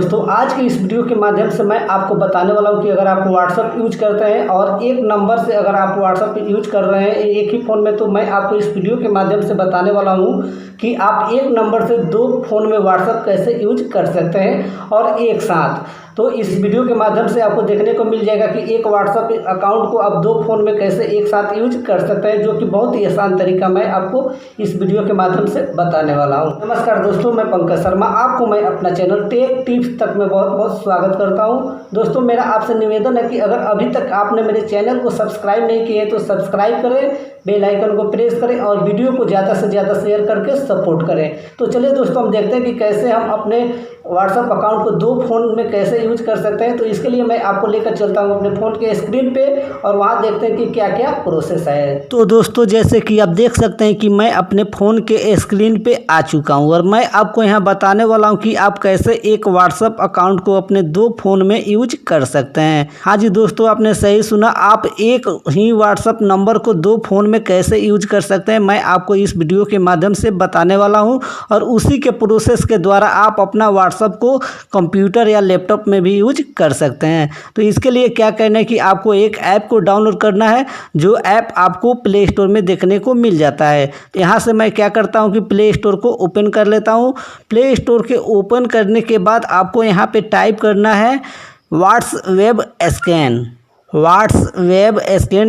दोस्तों, आज की इस वीडियो के माध्यम से मैं आपको बताने वाला हूं कि अगर आप व्हाट्सअप यूज करते हैं और एक नंबर से अगर आप व्हाट्सअप यूज कर रहे हैं एक ही फ़ोन में, तो मैं आपको इस वीडियो के माध्यम से बताने वाला हूं कि आप एक नंबर से दो फ़ोन में व्हाट्सअप कैसे यूज कर सकते हैं और एक साथ। तो इस वीडियो के माध्यम से आपको देखने को मिल जाएगा कि एक व्हाट्सअप अकाउंट को आप दो फ़ोन में कैसे एक साथ यूज कर सकते हैं, जो कि बहुत ही आसान तरीका मैं आपको इस वीडियो के माध्यम से बताने वाला हूं। नमस्कार दोस्तों, मैं पंकज शर्मा, आपको मैं अपना चैनल टेक टिप्स तक में बहुत बहुत स्वागत करता हूं। दोस्तों, मेरा आपसे निवेदन है कि अगर अभी तक आपने मेरे चैनल को सब्सक्राइब नहीं किए तो सब्सक्राइब करें, बेल आइकन को प्रेस करें और वीडियो को ज़्यादा से ज़्यादा शेयर करके सपोर्ट करें। तो चलिए दोस्तों, हम देखते हैं कि कैसे हम अपने व्हाट्सअप अकाउंट को दो फ़ोन में कैसे यूज कर सकते हैं। तो इसके लिए मैं आपको लेकर चलता हूं अपने फ़ोन के स्क्रीन पे और वहां देखते हैं कि क्या क्या प्रोसेस है। तो दोस्तों, जैसे कि आप देख सकते हैं कि मैं अपने फ़ोन के स्क्रीन पे आ चुका हूं और मैं आपको यहां बताने वाला हूं कि आप कैसे एक व्हाट्सअप अकाउंट को अपने दो फ़ोन में यूज कर सकते हैं। हाँ जी दोस्तों, आपने सही सुना, आप एक ही व्हाट्सअप नंबर को दो फ़ोन में कैसे यूज कर सकते हैं मैं आपको इस वीडियो के माध्यम से बताने वाला हूँ। और उसी के प्रोसेस के द्वारा आप अपना व्हाट्सअप को कंप्यूटर या लैपटॉप में भी यूज कर सकते हैं। तो इसके लिए क्या करना है कि आपको एक ऐप को डाउनलोड करना है, जो ऐप आपको प्ले स्टोर में देखने को मिल जाता है। तो यहाँ से मैं क्या करता हूँ कि प्ले स्टोर को ओपन कर लेता हूँ। प्ले स्टोर के ओपन करने के बाद आपको यहाँ पे टाइप करना है व्हाट्सएप स्कैन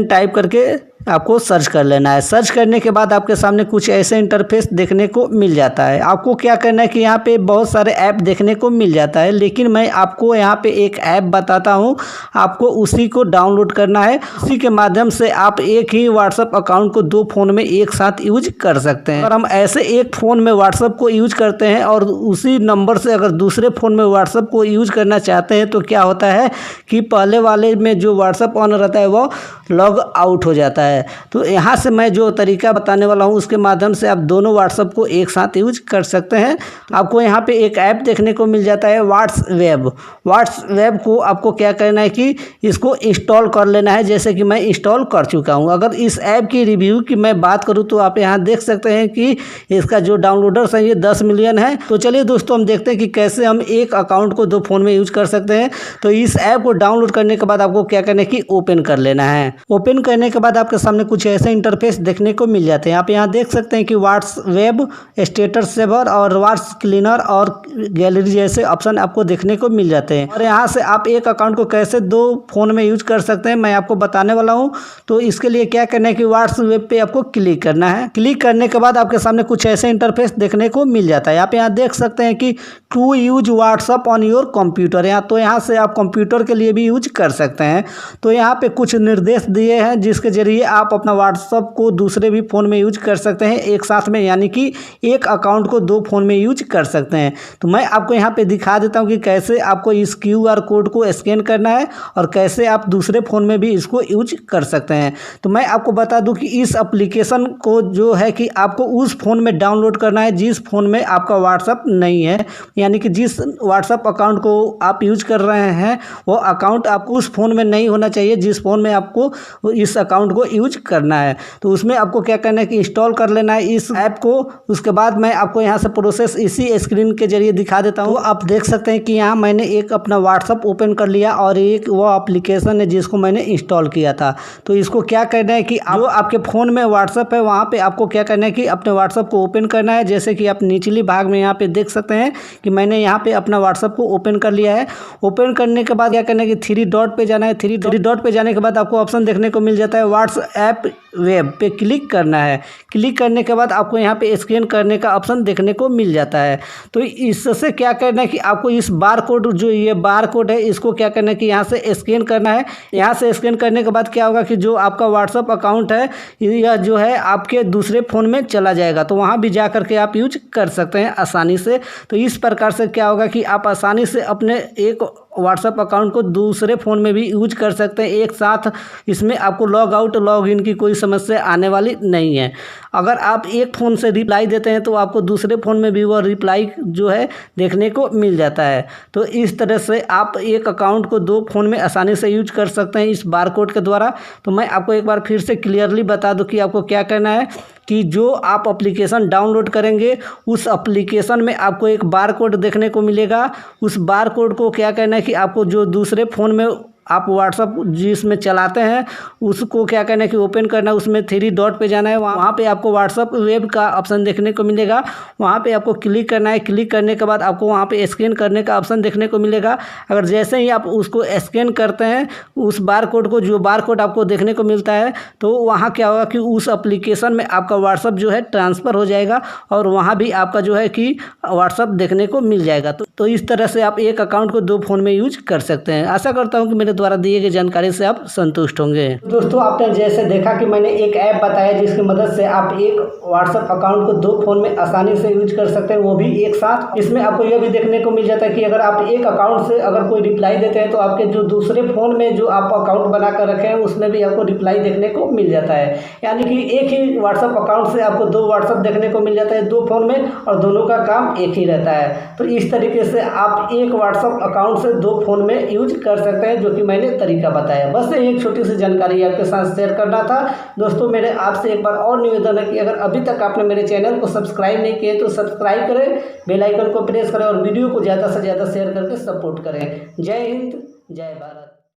टाइप करके आपको सर्च कर लेना है। सर्च करने के बाद आपके सामने कुछ ऐसे इंटरफेस देखने को मिल जाता है। आपको क्या करना है कि यहाँ पे बहुत सारे ऐप देखने को मिल जाता है, लेकिन मैं आपको यहाँ पे एक ऐप बताता हूँ, आपको उसी को डाउनलोड करना है। उसी के माध्यम से आप एक ही व्हाट्सअप अकाउंट को दो फ़ोन में एक साथ यूज कर सकते हैं। अगर हम ऐसे एक फ़ोन में व्हाट्सअप को यूज करते हैं और उसी नंबर से अगर दूसरे फ़ोन में व्हाट्सअप को यूज करना चाहते हैं, तो क्या होता है कि पहले वाले में जो व्हाट्सअप ऑन रहता है वो लॉग आउट हो जाता है। तो यहाँ से मैं जो तरीका बताने वाला हूँ उसके माध्यम से आप दोनों व्हाट्सएप को एक साथ यूज कर सकते हैं। आपको यहाँ पे एक ऐप देखने को मिल जाता है व्हाट्सएप को आपको क्या करना है कि इसको इंस्टॉल कर लेना है, जैसे कि मैं इंस्टॉल कर चुका हूँ। अगर इस ऐप की रिव्यू की मैं बात करूँ तो आप यहाँ देख सकते हैं कि इसका जो डाउनलोडर्स है ये 10 मिलियन है। तो चलिए दोस्तों, हम देखते हैं कि कैसे हम एक अकाउंट को दो फ़ोन में यूज कर सकते हैं। तो इस ऐप को डाउनलोड करने के बाद आपको क्या करना है कि ओपन कर लेना है। ओपन करने के बाद आपके सामने कुछ ऐसे इंटरफेस देखने को मिल जाते हैं। आप यहाँ देख सकते हैं कि व्हाट्सएप स्टेटस सेवर और व्हाट्स क्लीनर और गैलरी जैसे ऑप्शन आपको देखने को मिल जाते हैं। और यहाँ से आप एक अकाउंट को कैसे दो फ़ोन में यूज कर सकते हैं मैं आपको बताने वाला हूँ। तो इसके लिए क्या करना है कि व्हाट्सएप पे आपको क्लिक करना है। क्लिक करने के बाद आपके सामने कुछ ऐसे इंटरफेस देखने को मिल जाता है। आप यहाँ देख सकते हैं कि to use WhatsApp on your computer, यहाँ से आप कंप्यूटर के लिए भी यूज कर सकते हैं। तो यहाँ पे कुछ निर्देश दिए हैं जिसके जरिए आप अपना व्हाट्सअप को दूसरे भी फ़ोन में यूज कर सकते हैं एक साथ में, यानी कि एक अकाउंट को दो फ़ोन में यूज कर सकते हैं। तो मैं आपको यहाँ पे दिखा देता हूँ कि कैसे आपको इस QR कोड को स्कैन करना है और कैसे आप दूसरे फ़ोन में भी इसको यूज कर सकते हैं। तो मैं आपको बता दूँ कि इस एप्लीकेशन को जो है कि आपको उस फ़ोन में डाउनलोड करना है जिस फ़ोन में आपका व्हाट्सअप नहीं है, यानी कि जिस व्हाट्सअप अकाउंट को आप यूज कर रहे हैं वो अकाउंट आपको उस फ़ोन में नहीं होना चाहिए जिस फ़ोन में आपको इस अकाउंट को यूज करना है। तो उसमें आपको क्या करना है कि इंस्टॉल कर लेना है इस ऐप को। उसके बाद मैं आपको यहाँ से प्रोसेस इसी स्क्रीन के जरिए दिखा देता हूँ। तो आप देख सकते हैं कि यहाँ मैंने एक अपना व्हाट्सअप ओपन कर लिया और एक वो एप्लीकेशन है जिसको मैंने इंस्टॉल किया था। तो इसको क्या करना है कि जो आपके फ़ोन में व्हाट्सअप है वहाँ पे आपको क्या करना है कि अपने व्हाट्सअप को ओपन करना है। जैसे कि आप निचली भाग में यहाँ पे देख सकते हैं कि मैंने यहाँ पे अपना व्हाट्सअप को ओपन कर लिया है। ओपन करने के बाद क्या करना है कि थ्री डॉट पे जाना है। थ्री डॉट पे जाने के बाद आपको ऑप्शन देखने को मिल जाता है व्हाट्सएप वेब पे क्लिक करना है। क्लिक करने के बाद आपको यहाँ पे स्कैन करने का ऑप्शन देखने को मिल जाता है। तो इससे क्या करना है कि आपको इस बार कोड, जो ये बार कोड है, इसको क्या करना है कि यहाँ से स्कैन करना है। यहाँ से स्कैन करने के बाद क्या होगा कि जो आपका व्हाट्सअप अकाउंट है यह जो है आपके दूसरे फ़ोन में चला जाएगा। तो वहाँ भी जा करके आप यूज कर सकते हैं आसानी से। तो इस प्रकार से क्या होगा कि आप आसानी से अपने एक व्हाट्सएप अकाउंट को दूसरे फ़ोन में भी यूज कर सकते हैं एक साथ। इसमें आपको लॉग आउट लॉग इन की कोई समस्या आने वाली नहीं है। अगर आप एक फ़ोन से रिप्लाई देते हैं तो आपको दूसरे फ़ोन में भी वो रिप्लाई जो है देखने को मिल जाता है। तो इस तरह से आप एक अकाउंट को 2 फ़ोन में आसानी से यूज कर सकते हैं इस बार कोड के द्वारा। तो मैं आपको एक बार फिर से क्लियरली बता दूं कि आपको क्या करना है कि जो आप एप्लीकेशन डाउनलोड करेंगे उस एप्लीकेशन में आपको एक बार कोड देखने को मिलेगा। उस बार कोड को क्या करना है कि आपको जो दूसरे फ़ोन में आप व्हाट्सअप जिसमें चलाते हैं उसको क्या करना है कि ओपन करना है, उसमें 3 डॉट पे जाना है, वहाँ पे आपको व्हाट्सअप वेब का ऑप्शन देखने को मिलेगा। वहाँ पे आपको क्लिक करना है। क्लिक करने के बाद आपको वहाँ पे स्कैन करने का ऑप्शन देखने को मिलेगा। अगर जैसे ही आप उसको स्कैन करते हैं उस बार कोड को, जो बार कोड आपको देखने को मिलता है, तो वहाँ क्या होगा कि उस एप्लीकेशन में आपका व्हाट्सअप जो है ट्रांसफ़र हो जाएगा और वहाँ भी आपका जो है कि व्हाट्सअप देखने को मिल जाएगा। तो इस तरह से आप एक अकाउंट को 2 फ़ोन में यूज कर सकते हैं। आशा करता हूँ कि मेरे द्वारा दिए गए जानकारी से आप संतुष्ट होंगे। दोस्तों, आपने जैसे देखा कि मैंने एक ऐप बताया जिसकी मदद से आप एक व्हाट्सएप अकाउंट को 2 फ़ोन में आसानी से यूज कर सकते हैं, वो भी एक साथ। इसमें आपको यह भी देखने को मिल जाता है कि अगर आप एक अकाउंट से अगर कोई रिप्लाई देते हैं तो आपके जो दूसरे फ़ोन में जो आप अकाउंट बना कर रखे हैं उसमें भी आपको रिप्लाई देखने को मिल जाता है। यानी कि एक ही व्हाट्सएप अकाउंट से आपको 2 व्हाट्सएप देखने को मिल जाता है 2 फ़ोन में, और दोनों का काम एक ही रहता है। तो इस तरीके से आप एक व्हाट्सएप अकाउंट से 2 फ़ोन में यूज कर सकते हैं, जो कि मैंने तरीका बताया। बस एक छोटी सी जानकारी आपके साथ शेयर करना था। दोस्तों, मेरे आपसे एक बार और निवेदन है कि अगर अभी तक आपने मेरे चैनल को सब्सक्राइब नहीं किए तो सब्सक्राइब करें, बेल आइकन को प्रेस करें और वीडियो को ज़्यादा से ज़्यादा शेयर करके सपोर्ट करें। जय हिंद, जय भारत।